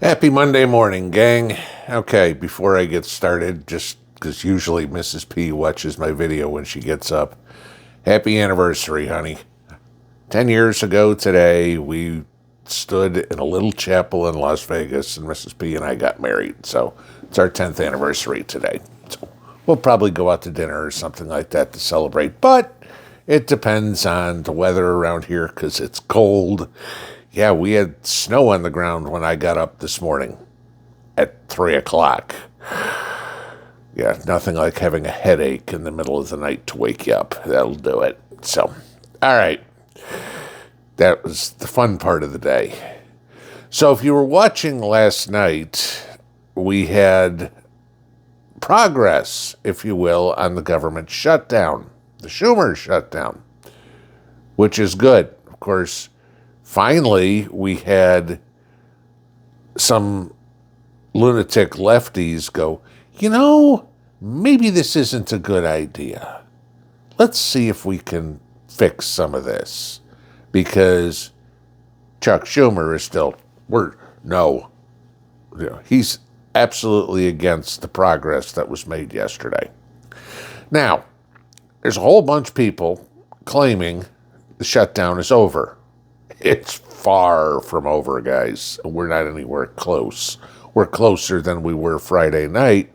Happy Monday morning, gang. Okay, before I get started, just because usually Mrs. P watches my video when she gets up, happy anniversary, honey. 10 years ago today, we stood in a little chapel in Las Vegas, and Mrs. P and I got married. So it's our 10th anniversary today. So we'll probably go out to dinner or something like that to celebrate, but it depends on the weather around here because it's cold. Yeah, we had snow on the ground when I got up this morning at 3 o'clock. Yeah, nothing like having a headache in the middle of the night to wake you up. That'll do it. So, all right. That was the fun part of the day. So if you were watching last night, we had progress, if you will, on the government shutdown, the Schumer shutdown, which is good. Of course, finally, we had some lunatic lefties go, maybe this isn't a good idea. Let's see if we can fix some of this. Because Chuck Schumer is still, he's absolutely against the progress that was made yesterday. Now, there's a whole bunch of people claiming the shutdown is over. It's far from over, guys. We're not anywhere close. We're closer than we were Friday night,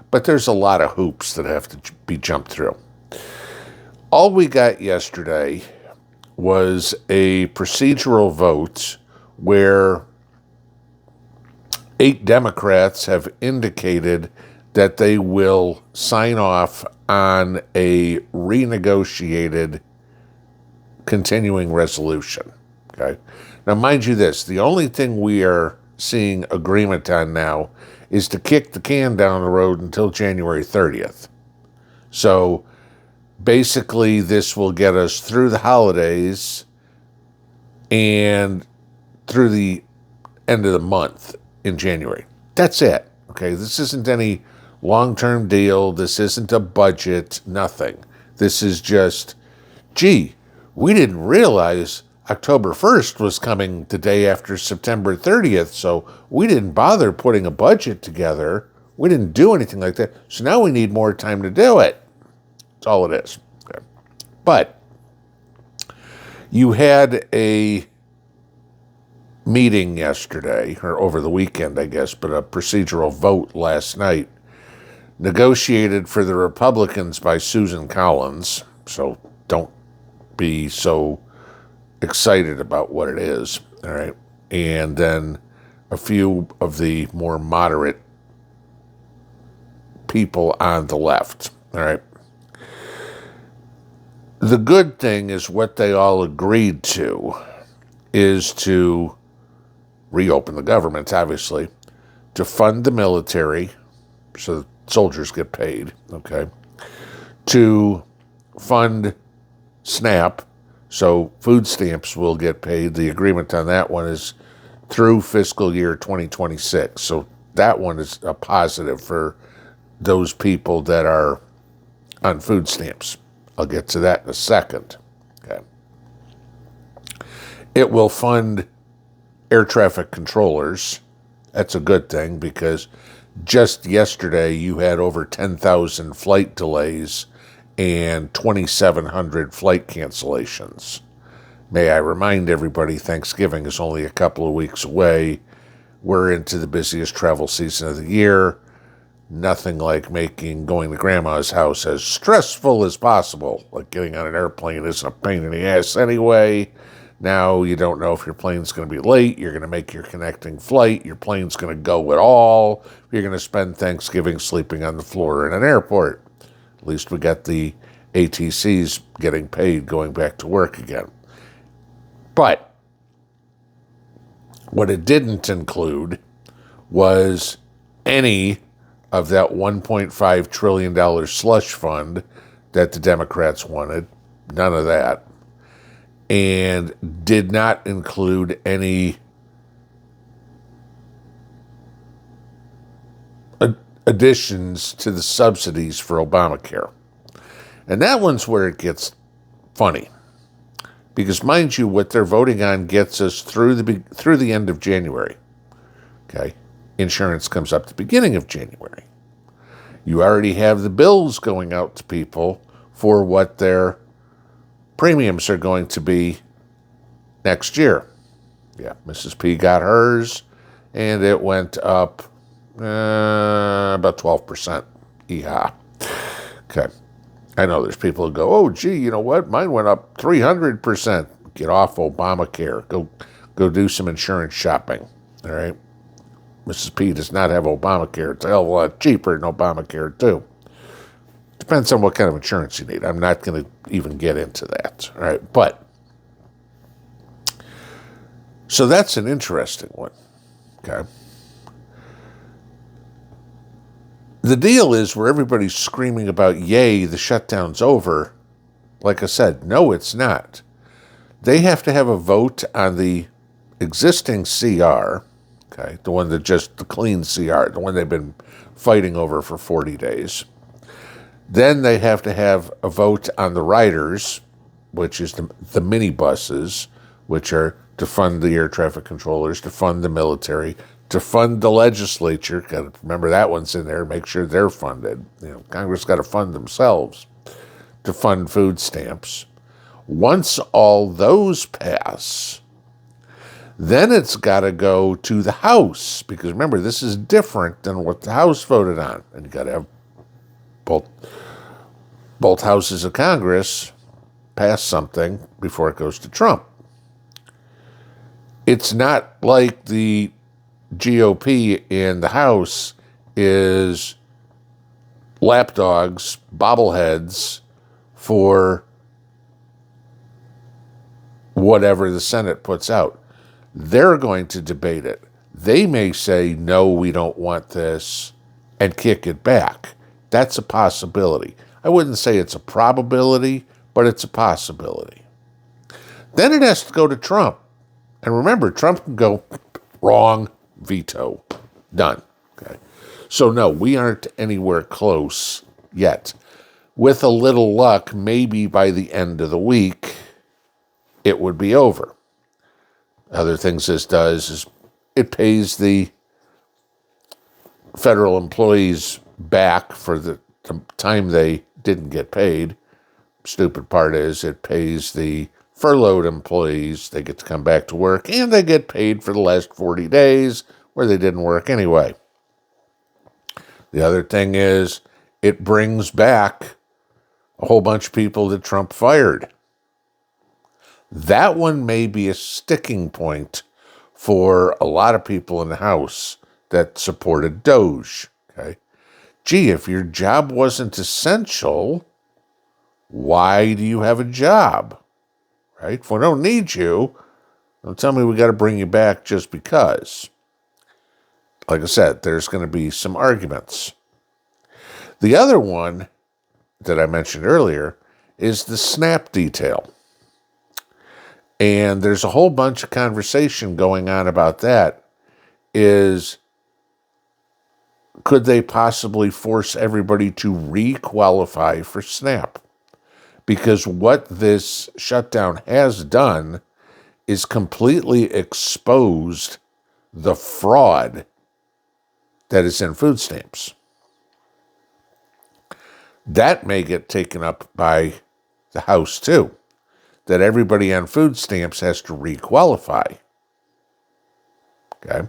but there's a lot of hoops that have to be jumped through. All we got yesterday was a procedural vote where 8 Democrats have indicated that they will sign off on a renegotiated continuing resolution. Okay. Now, mind you this, the only thing we are seeing agreement on now is to kick the can down the road until January 30th. So basically, this will get us through the holidays and through the end of the month in January. That's it. Okay, this isn't any long-term deal. This isn't a budget, nothing. This is just, we didn't realize October 1st was coming the day after September 30th, so we didn't bother putting a budget together. We didn't do anything like that, so now we need more time to do it. That's all it is. Okay. But you had a meeting yesterday, or over the weekend, I guess, but a procedural vote last night, negotiated for the Republicans by Susan Collins, so don't be so excited about what it is, all right? And then a few of the more moderate people on the left, all right? The good thing is what they all agreed to is to reopen the government, obviously, to fund the military so that soldiers get paid, okay, to fund SNAP, so food stamps will get paid. The agreement on that one is through fiscal year 2026, so that one is a positive for those people that are on food stamps. I'll get to that in a second. Okay. It will fund air traffic controllers. That's a good thing because just yesterday you had over 10,000 flight delays and 2,700 flight cancellations. May I remind everybody, Thanksgiving is only a couple of weeks away. We're into the busiest travel season of the year. Nothing like making going to grandma's house as stressful as possible. Like getting on an airplane isn't a pain in the ass anyway. Now you don't know if your plane's going to be late. You're going to make your connecting flight. Your plane's going to go at all. You're going to spend Thanksgiving sleeping on the floor in an airport. At least we got the ATCs getting paid going back to work again. But what it didn't include was any of that $1.5 trillion slush fund that the Democrats wanted. None of that. And did not include any additions to the subsidies for Obamacare. And that one's where it gets funny. Because mind you, what they're voting on gets us through the end of January. Okay. Insurance comes up at the beginning of January. You already have the bills going out to people for what their premiums are going to be next year. Yeah, Mrs. P got hers, and it went up about 12%. Yeehaw. Okay. I know there's people who go, oh, gee, you know what? Mine went up 300%. Get off Obamacare. Go do some insurance shopping. All right? Mrs. P does not have Obamacare. It's a hell of a lot cheaper than Obamacare, too. Depends on what kind of insurance you need. I'm not going to even get into that. All right? But, so that's an interesting one. Okay? The deal is where everybody's screaming about, yay, the shutdown's over. Like I said, no, it's not. They have to have a vote on the existing CR, okay, the one that just, the clean CR, the one they've been fighting over for 40 days. Then they have to have a vote on the riders, which is the minibuses, which are to fund the air traffic controllers, to fund the military, to fund the legislature. Got to remember that one's in there. Make sure they're funded. You know, Congress got to fund themselves to fund food stamps. Once all those pass, then it's got to go to the House, because remember, this is different than what the House voted on, and you got to have both houses of Congress pass something before it goes to Trump. It's not like the GOP in the House is lapdogs, bobbleheads for whatever the Senate puts out. They're going to debate it. They may say, no, we don't want this, and kick it back. That's a possibility. I wouldn't say it's a probability, but it's a possibility. Then it has to go to Trump. And remember, Trump can go, wrong, veto, done. Okay. So no, we aren't anywhere close yet. With a little luck, maybe by the end of the week, it would be over. Other things this does is it pays the federal employees back for the time they didn't get paid. Stupid part is it pays the furloughed employees. They get to come back to work, and they get paid for the last 40 days where they didn't work anyway. The other thing is it brings back a whole bunch of people that Trump fired. That one may be a sticking point for a lot of people in the House that supported Doge. Okay, gee, if your job wasn't essential, why do you have a job? Right? If we don't need you, don't tell me we got to bring you back just because. Like I said, there's going to be some arguments. The other one that I mentioned earlier is the SNAP detail. And there's a whole bunch of conversation going on about that. Is, could they possibly force everybody to re-qualify for SNAP? Because what this shutdown has done is completely exposed the fraud that is in food stamps. That may get taken up by the House too, that everybody on food stamps has to re-qualify. Okay?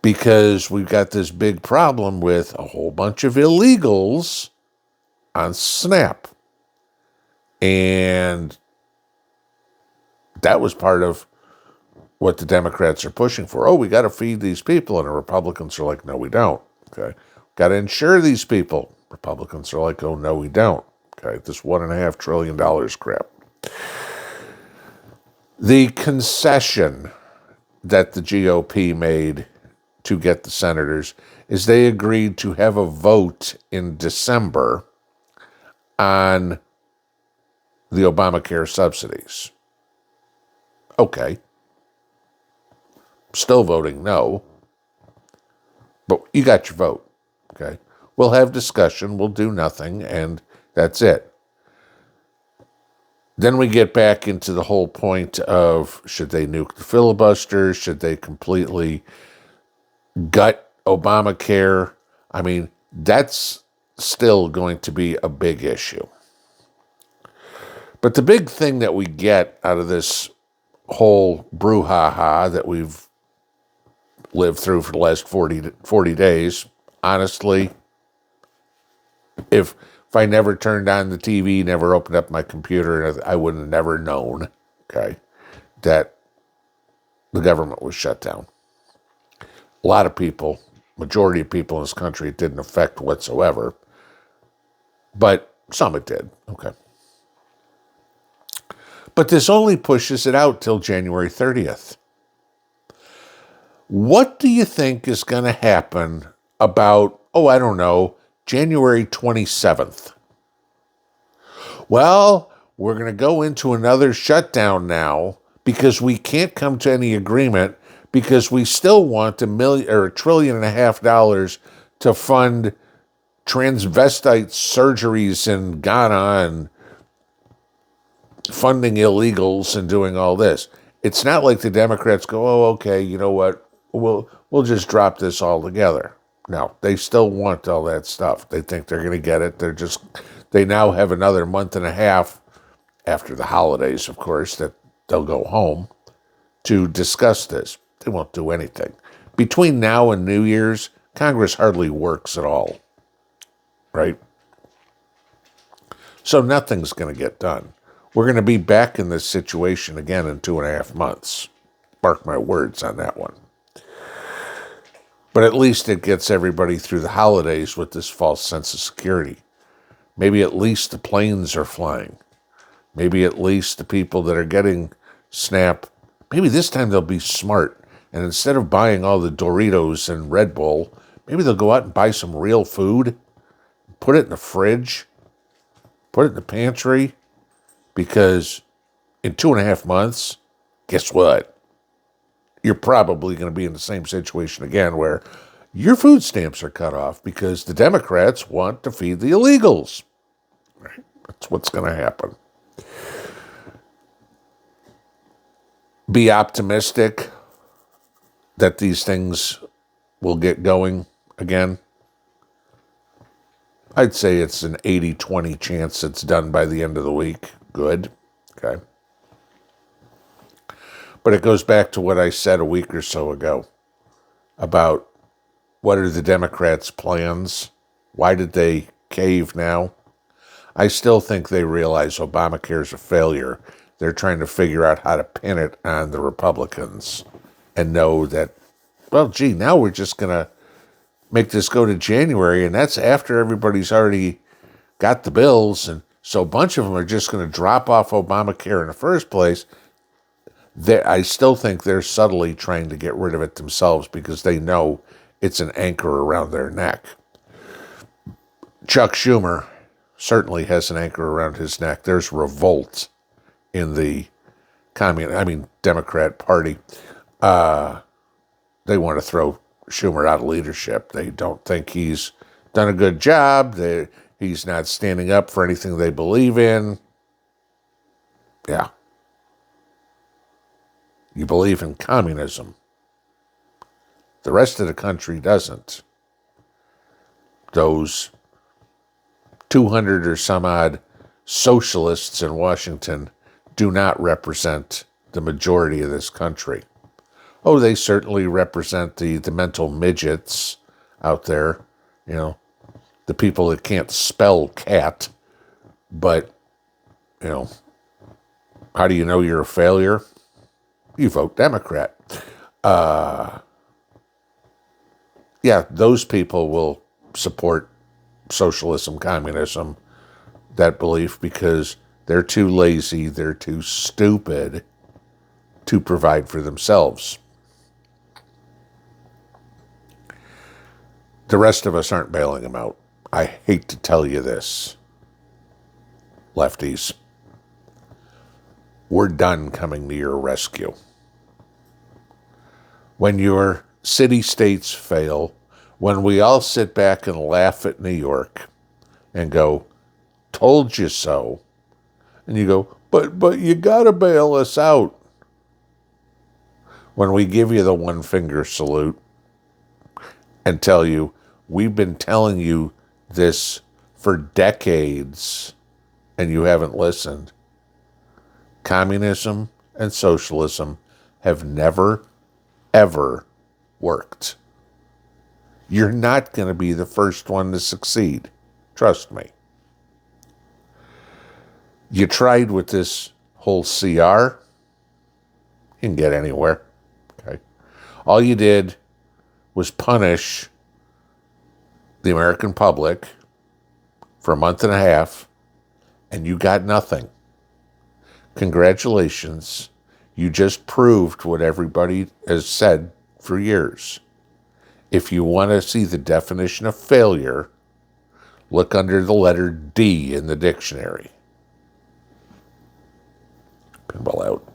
Because we've got this big problem with a whole bunch of illegals on SNAP. And that was part of what the Democrats are pushing for. Oh, we got to feed these people. And the Republicans are like, no, we don't. Okay. Got to insure these people. Republicans are like, oh, no, we don't. Okay. This $1.5 trillion crap. The concession that the GOP made to get the senators is they agreed to have a vote in December on the Obamacare subsidies. Okay. Still voting no. But you got your vote. Okay. We'll have discussion. We'll do nothing. And that's it. Then we get back into the whole point of, should they nuke the filibuster? Should they completely gut Obamacare. I mean, that's still going to be a big issue. But the big thing that we get out of this whole brouhaha that we've lived through for the last 40 days, honestly, if I never turned on the TV, never opened up my computer, I would have never known, okay, that the government was shut down. A lot of people, majority of people in this country, it didn't affect whatsoever, but some it did, okay. But this only pushes it out till January 30th. What do you think is going to happen about, I don't know, January 27th? Well, we're going to go into another shutdown now because we can't come to any agreement because we still want $1 trillion to fund transvestite surgeries in Ghana and funding illegals and doing all this. It's not like the Democrats go, okay, you know what? We'll just drop this all together. No, they still want all that stuff. They think they're going to get it. They now have another month and a half after the holidays, of course, that they'll go home to discuss this. They won't do anything. Between now and New Year's, Congress hardly works at all, right? So nothing's going to get done. We're going to be back in this situation again in 2.5 months. Mark my words on that one. But at least it gets everybody through the holidays with this false sense of security. Maybe at least the planes are flying. Maybe at least the people that are getting SNAP, maybe this time they'll be smart. And instead of buying all the Doritos and Red Bull, maybe they'll go out and buy some real food, put it in the fridge, put it in the pantry, because in 2.5 months, guess what? You're probably going to be in the same situation again where your food stamps are cut off because the Democrats want to feed the illegals. Right? That's what's going to happen. Be optimistic that these things will get going again. I'd say it's an 80-20 chance it's done by the end of the week. Good. Okay. But it goes back to what I said a week or so ago about what are the Democrats' plans? Why did they cave now? I still think they realize Obamacare is a failure. They're trying to figure out how to pin it on the Republicans and know that, now we're just going to make this go to January, and that's after everybody's already got the bills, and so a bunch of them are just going to drop off Obamacare in the first place. I still think they're subtly trying to get rid of it themselves because they know it's an anchor around their neck. Chuck Schumer certainly has an anchor around his neck. There's revolt in the Democrat Party. They want to throw Schumer out of leadership. They don't think he's done a good job. He's not standing up for anything they believe in. Yeah. You believe in communism. The rest of the country doesn't. Those 200 or some odd socialists in Washington do not represent the majority of this country. They certainly represent the mental midgets out there, the people that can't spell cat. But, how do you know you're a failure? You vote Democrat. Those people will support socialism, communism, that belief, because they're too lazy, they're too stupid to provide for themselves. The rest of us aren't bailing them out. I hate to tell you this, lefties. We're done coming to your rescue. When your city-states fail, when we all sit back and laugh at New York and go, told you so, and you go, but you gotta bail us out. When we give you the one-finger salute, and tell you, we've been telling you this for decades and you haven't listened. Communism and socialism have never, ever worked. You're not going to be the first one to succeed. Trust me. You tried with this whole CR, you didn't get anywhere. Okay. All you did was punish the American public for a month and a half, and you got nothing. Congratulations. You just proved what everybody has said for years. If you want to see the definition of failure, look under the letter D in the dictionary. Pinball out.